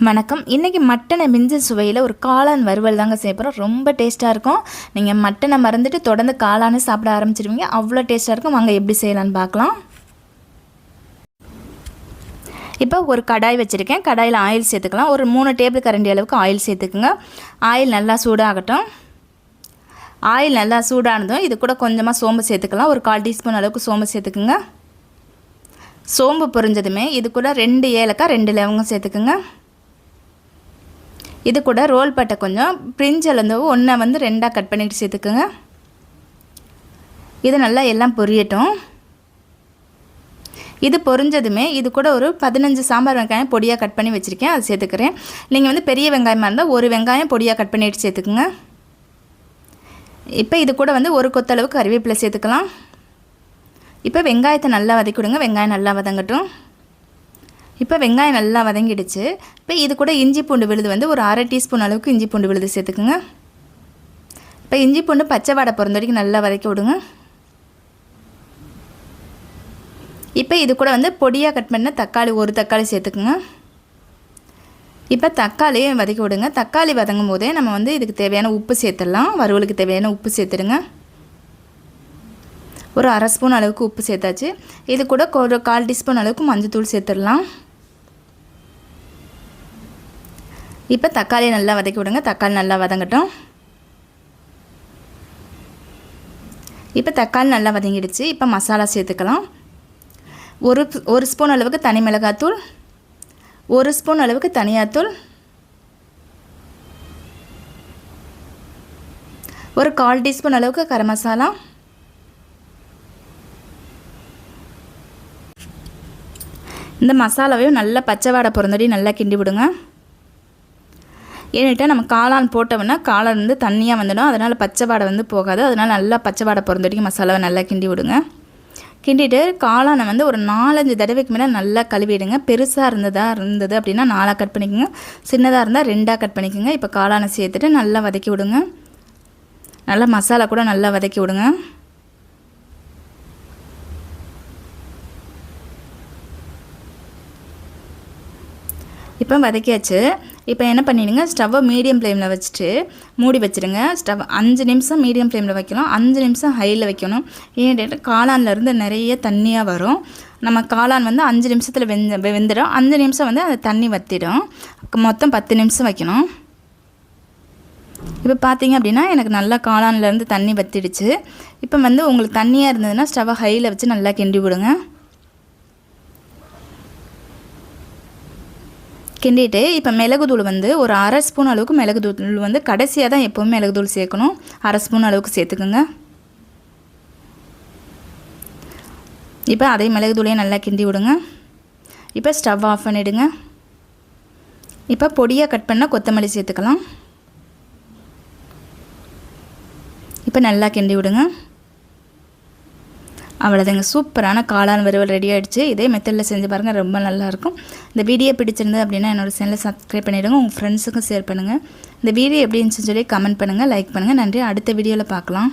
வணக்கம். இன்றைக்கி மட்டனை மிஞ்சும் சுவையில் ஒரு காளான் வறுவல் தாங்க செய்ய போகிறோம். ரொம்ப டேஸ்ட்டாக இருக்கும். நீங்கள் மட்டனை மறந்துட்டு தொடர்ந்து காளான்னு சாப்பிட ஆரம்பிச்சிடுவீங்க. அவ்வளோ டேஸ்ட்டாக இருக்கும். வாங்க எப்படி செய்யலான்னு பார்க்கலாம். இப்போ ஒரு கடாய் வச்சுருக்கேன். கடாயில் ஆயில் சேர்த்துக்கலாம். ஒரு 3 டேபிள் கரண்டி அளவுக்கு ஆயில் சேர்த்துக்குங்க. ஆயில் நல்லா சூடாகட்டும். ஆயில் நல்லா சூடானதும் இது கூட கொஞ்சமாக சோம்பு சேர்த்துக்கலாம். ஒரு 1/4 டீஸ்பூன் அளவுக்கு சோம்பு சேர்த்துக்குங்க. சோம்பு பொரிஞ்சதுமே இது கூட 2 ஏலக்காய் 2 லவங்கம் சேர்த்துக்குங்க. இது கூட ரோல் பட்டை கொஞ்சம் பிரிஞ்சலந்து ஒன்றை வந்து 2ஆக கட் பண்ணிவிட்டு சேர்த்துக்குங்க. இது நல்லா எல்லாம் பொரியட்டும். இது பொரிஞ்சதுமே இது கூட ஒரு 15 சாம்பார் வெங்காயம் பொடியாக கட் பண்ணி வச்சுருக்கேன், அது சேர்த்துக்கிறேன். நீங்கள் வந்து பெரிய வெங்காயமாக இருந்தால் ஒரு வெங்காயம் பொடியாக கட் பண்ணிவிட்டு சேர்த்துக்குங்க. இப்போ இது கூட வந்து ஒரு கொத்தளவுக்கு கறிவேப்பிலை சேர்த்துக்கலாம். இப்போ வெங்காயத்தை நல்லா வதக்கி விடுங்க. வெங்காயம் நல்லா வதங்கட்டும். இப்போ வெங்காயம் நல்லா வதங்கிடுச்சு. இப்போ இது கூட இஞ்சி பூண்டு விழுது வந்து ஒரு 1/2 டீஸ்பூன் அளவுக்கு இஞ்சி பூண்டு விழுது சேர்த்துக்குங்க. இப்போ இஞ்சி பூண்டு பச்சை வாடை பிறந்த வரைக்கும் நல்லா வதக்கி விடுங்க. இப்போ இது கூட வந்து பொடியாக கட் பண்ண தக்காளி ஒரு தக்காளி சேர்த்துக்குங்க. இப்போ தக்காளியை வதக்கி விடுங்க. தக்காளி வதங்கும் போதே நம்ம வந்து இதுக்கு தேவையான உப்பு சேர்த்துடலாம். வறுவலுக்கு தேவையான உப்பு சேர்த்துடுங்க. ஒரு 1/2 ஸ்பூன் அளவுக்கு உப்பு சேர்த்தாச்சு. இது கூட ஒரு 1/4 டீஸ்பூன் அளவுக்கு மஞ்சள்தூள் சேர்த்துடலாம். இப்போ தக்காளியை நல்லா வதக்கி விடுங்க. தக்காளி நல்லா வதங்கட்டும். இப்போ தக்காளி நல்லா வதங்கிடுச்சு. இப்போ மசாலா சேர்த்துக்கலாம். ஒரு ஸ்பூன் அளவுக்கு தனி மிளகாத்தூள், 1 ஸ்பூன் அளவுக்கு தனியாத்தூள், ஒரு 1/4 டீஸ்பூன் அளவுக்கு கரம் மசாலா, இந்த மசாலாவையும் நல்லா பச்சை வாடை பிறந்தடி நல்லா கிண்டி விடுங்க. ஏன்னுட்டா நம்ம காளான் போட்டோம்னா காளான் வந்து தண்ணியாக வந்துடும். அதனால் பச்சை வாடை வந்து போகாது. அதனால் நல்லா பச்சை வாடை பிறந்தடிக்கு மசாலாவை நல்லா கிண்டி விடுங்க. கிண்டிட்டு காளானை வந்து ஒரு 4-5 தடவைக்கு மேலே நல்லா கழுவிடுங்க. பெருசாக இருந்தது அப்படின்னா 4ஆக கட் பண்ணிக்கோங்க. சின்னதாக இருந்தால் 2ஆக கட் பண்ணிக்கோங்க. இப்போ காளானை சேர்த்துட்டு நல்லா வதக்கி விடுங்க. நல்லா மசாலா கூட நல்லா வதக்கி விடுங்க. இப்போ வதக்கியாச்சு. இப்போ என்ன பண்ணிடுங்க, ஸ்டவ்வை மீடியம் ஃப்ளேமில் வச்சுட்டு மூடி வச்சுடுங்க. ஸ்டவ் 5 நிமிஷம் மீடியம் ஃப்ளேமில் வைக்கணும், 5 நிமிஷம் ஹையில் வைக்கணும். ஏன்னு காளான்லேருந்து நிறைய தண்ணியாக வரும். நம்ம காளான் வந்து 5 நிமிஷத்தில் வெந்துடும். 5 நிமிஷம் வந்து அந்த தண்ணி வற்றிடும். மொத்தம் 10 நிமிஷம் வைக்கணும். இப்போ பார்த்தீங்க அப்படின்னா எனக்கு நல்லா காளான்லேருந்து தண்ணி வற்றிடுச்சு. இப்போ வந்து உங்களுக்கு தண்ணியாக இருந்ததுன்னா ஸ்டவ்வை ஹையில் வச்சு நல்லா கிண்டி விடுங்க. கிண்டிட்டு இப்போ மிளகுத்தூள் வந்து ஒரு 1/2 ஸ்பூன் அளவுக்கு மிளகுத்தூள் வந்து கடைசியாக தான் எப்போவுமே மிளகுத்தூள் சேர்க்கணும். 1/2 ஸ்பூன் அளவுக்கு சேர்த்துக்குங்க. இப்போ அதே மிளகுத்தூளையும் நல்லா கிண்டி விடுங்க. இப்போ ஸ்டவ் ஆஃப் பண்ணிவிடுங்க. இப்போ பொடியாக கட் பண்ண கொத்தமல்லி சேர்த்துக்கலாம். இப்போ நல்லா கிண்டி விடுங்க. அவ்வளோதாங்க, சூப்பரான காளான் வறுவல் ரெடி ஆகிடுச்சு. இதே மெத்தடில் செஞ்சு பாருங்கள், ரொம்ப நல்லாயிருக்கும். இந்த வீடியோ பிடிச்சிருந்தது அப்படின்னா என்னோடய சேனலை சப்ஸ்கிரைப் பண்ணிவிடுங்க. உங்கள் ஃப்ரெண்ட்ஸுக்கும் ஷேர் பண்ணுங்கள். இந்த வீடியோ எப்படி இருந்துச்சுன்னு சொல்லி கமெண்ட் பண்ணுங்கள், லைக் பண்ணுங்கள். நன்றி. அடுத்த வீடியோவில் பார்க்கலாம்.